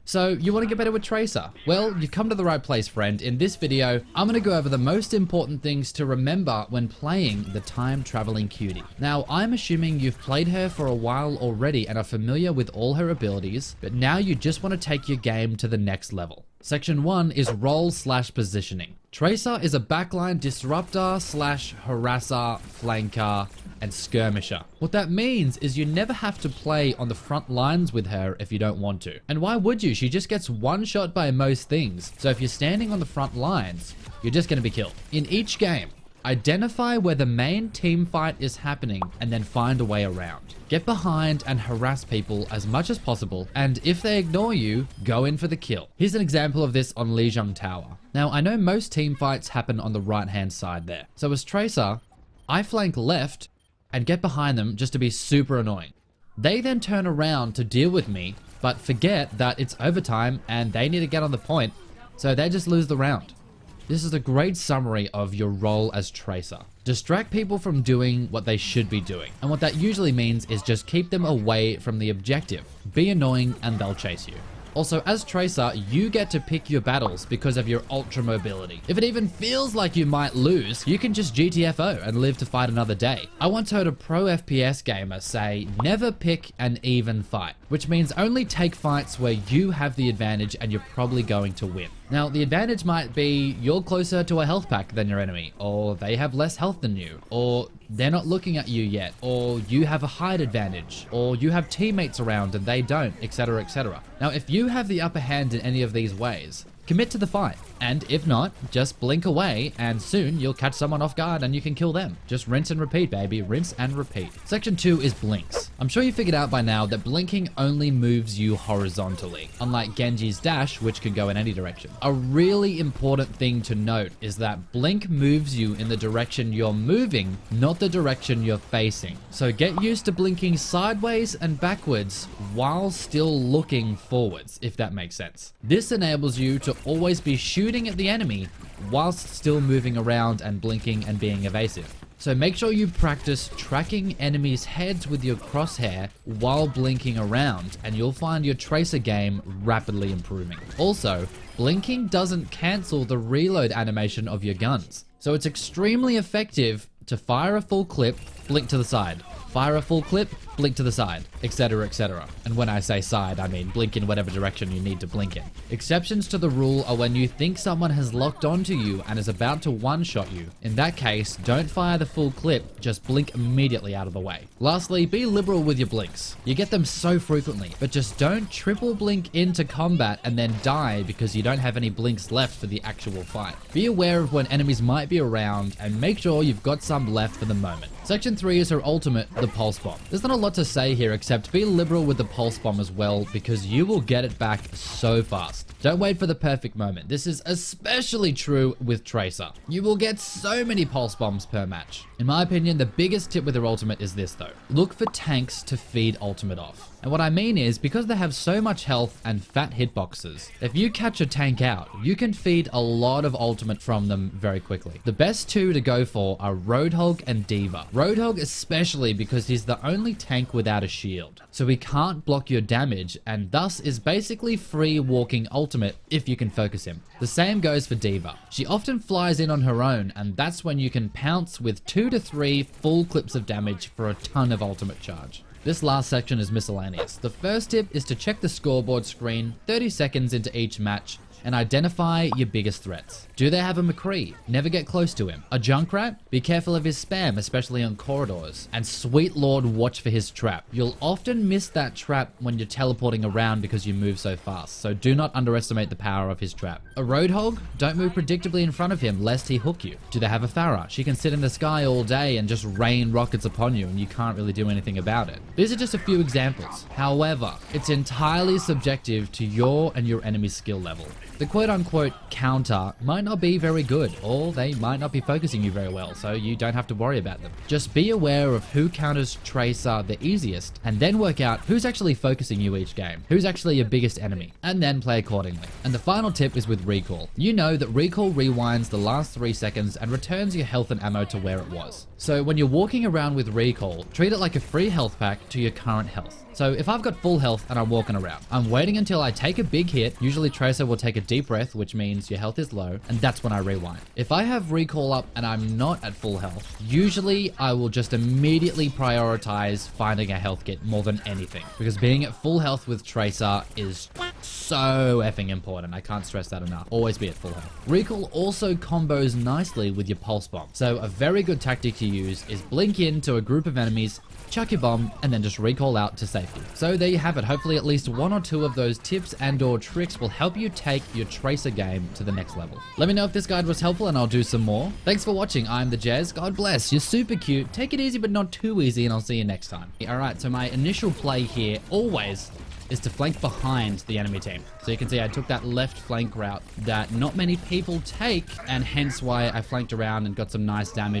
So you want to get better with Tracer? Well, you've come to the right place, friend. In this video, I'm going to go over the most important things to remember when playing the time traveling cutie. Now, I'm assuming you've played her for a while already and are familiar with all her abilities, but now you just want to take your game to the next level. Section 1 is role/positioning. Tracer is a backline disruptor slash harasser, flanker, and skirmisher. What that means is you never have to play on the front lines with her if you don't want to. And why would you? She just gets one shot by most things. So if you're standing on the front lines, you're just going to be killed. In each game, identify where the main team fight is happening and then find a way around. Get behind and harass people as much as possible, and if they ignore you, go in for the kill. Here's an example of this on Lijiang Tower. Now, I know most team fights happen on the right-hand side there. So as Tracer, I flank left and get behind them just to be super annoying. They then turn around to deal with me, but forget that it's overtime and they need to get on the point, so they just lose the round. This is a great summary of your role as Tracer. Distract people from doing what they should be doing. And what that usually means is just keep them away from the objective. Be annoying and they'll chase you. Also, as Tracer, you get to pick your battles because of your ultra mobility. If it even feels like you might lose, you can just GTFO and live to fight another day. I once heard a pro FPS gamer say, never pick an even fight, which means only take fights where you have the advantage and you're probably going to win. Now, the advantage might be you're closer to a health pack than your enemy, or they have less health than you, or they're not looking at you yet, or you have a height advantage, or you have teammates around and they don't, etc, etc. Now, if you have the upper hand in any of these ways, commit to the fight. And if not, just blink away and soon you'll catch someone off guard and you can kill them. Just rinse and repeat, baby. Rinse and repeat. Section 2 is blinks. I'm sure you figured out by now that blinking only moves you horizontally, unlike Genji's dash, which can go in any direction. A really important thing to note is that blink moves you in the direction you're moving, not the direction you're facing. So get used to blinking sideways and backwards while still looking forwards, if that makes sense. This enables you to always be shooting at the enemy whilst still moving around and blinking and being evasive. So make sure you practice tracking enemies' heads with your crosshair while blinking around, and you'll find your Tracer game rapidly improving. Also, blinking doesn't cancel the reload animation of your guns, so it's extremely effective to fire a full clip, blink to the side, fire a full clip, blink to the side, etc, etc. And when I say side, I mean blink in whatever direction you need to blink in. Exceptions to the rule are when you think someone has locked onto you and is about to one-shot you. In that case, don't fire the full clip, just blink immediately out of the way. Lastly, be liberal with your blinks. You get them so frequently, but just don't triple blink into combat and then die because you don't have any blinks left for the actual fight. Be aware of when enemies might be around and make sure you've got some left for the moment. Section 3 is her ultimate, the Pulse Bomb. There's not a lot to say here except be liberal with the Pulse Bomb as well, because you will get it back so fast. Don't wait for the perfect moment. This is especially true with Tracer. You will get so many Pulse Bombs per match. In my opinion, the biggest tip with her ultimate is this though. Look for tanks to feed ultimate off. And what I mean is, because they have so much health and fat hitboxes, if you catch a tank out, you can feed a lot of ultimate from them very quickly. The best two to go for are Roadhog and D.Va. Roadhog especially because he's the only tank without a shield, so he can't block your damage and thus is basically free walking ultimate if you can focus him. The same goes for D.Va. She often flies in on her own, and that's when you can pounce with 2 to 3 full clips of damage for a ton of ultimate charge. This last section is miscellaneous. The first tip is to check the scoreboard screen 30 seconds into each match and identify your biggest threats. Do they have a McCree? Never get close to him. A Junkrat? Be careful of his spam, especially on corridors. And sweet lord, watch for his trap. You'll often miss that trap when you're teleporting around because you move so fast, so do not underestimate the power of his trap. A Roadhog? Don't move predictably in front of him lest he hook you. Do they have a Pharah? She can sit in the sky all day and just rain rockets upon you and you can't really do anything about it. These are just a few examples. However, it's entirely subjective to your and your enemy's skill level. The quote-unquote counter might not be very good, or they might not be focusing you very well, so you don't have to worry about them. Just be aware of who counters Tracer the easiest, and then work out who's actually focusing you each game, who's actually your biggest enemy, and then play accordingly. And the final tip is with recall. You know that recall rewinds the last 3 seconds and returns your health and ammo to where it was. So when you're walking around with recall, treat it like a free health pack to your current health. So if I've got full health and I'm walking around, I'm waiting until I take a big hit. Usually Tracer will take a deep breath, which means your health is low, and that's when I rewind. If I have recall up and I'm not at full health, usually I will just immediately prioritize finding a health kit more than anything, because being at full health with Tracer is so effing important. I can't stress that enough. Always be at full health. Recall also combos nicely with your pulse bomb. So a very good tactic to use is blink into a group of enemies, chuck your bomb, and then just recall out to safety. So there you have it. Hopefully at least one or two of those tips and or tricks will help you take your Tracer game to the next level. Let me know if this guide was helpful and I'll do some more. Thanks for watching. I'm the Jez. God bless. You're super cute. Take it easy but not too easy, and I'll see you next time. Alright, so my initial play here always is to flank behind the enemy team. So you can see I took that left flank route that not many people take, and hence why I flanked around and got some nice damage